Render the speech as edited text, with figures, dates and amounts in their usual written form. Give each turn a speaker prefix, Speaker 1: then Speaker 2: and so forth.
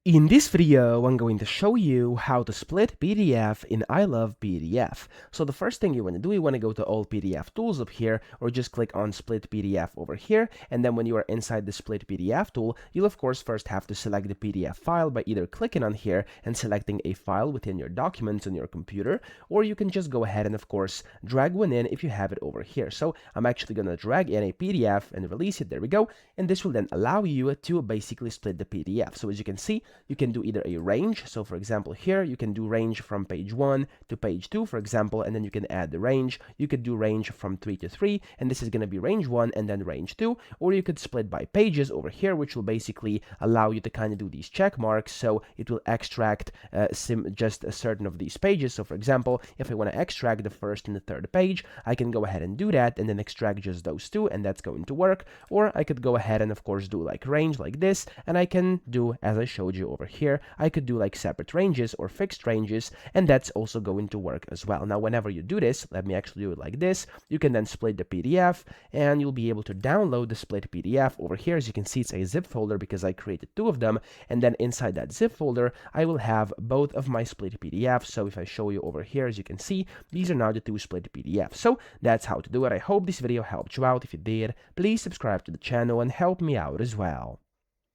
Speaker 1: In this video, I'm going to show you how to split PDF in iLovePDF. So the first thing you want to do, you want to go to all PDF tools up here, or just click on split PDF over here. And then when you are inside the split PDF tool, you'll of course first have to select the PDF file by either clicking on here and selecting a file within your documents on your computer, or you can just go ahead and of course drag one in if you have it over here. So I'm actually going to drag in a PDF and release it. There we go. And this will then allow you to basically split the PDF. So as you can see, you can do either a range. So for example, here you can do range from page 1 to page 2, for example, and then you can add the range. You could do range from 3 to 3, and this is going to be range 1 and then range 2, or you could split by pages over here, which will basically allow you to kind of do these check marks. So it will extract just a certain of these pages. So for example, if I want to extract the first and the third page, I can go ahead and do that and then extract just those two, and that's going to work. Or I could go ahead and of course do like range like this, and I can do as I showed you over here. I could do like separate ranges or fixed ranges, and that's also going to work as well. Now whenever you do this, let me actually do it like this. You can then split the PDF, and you'll be able to download the split PDF over here. As you can see, it's a zip folder because I created two of them, and then inside that zip folder I will have both of my split PDFs. So if I show you over here, as you can see, these are now the two split PDFs. So that's how to do it. I hope this video helped you out. If it did, please subscribe to the channel and help me out as well.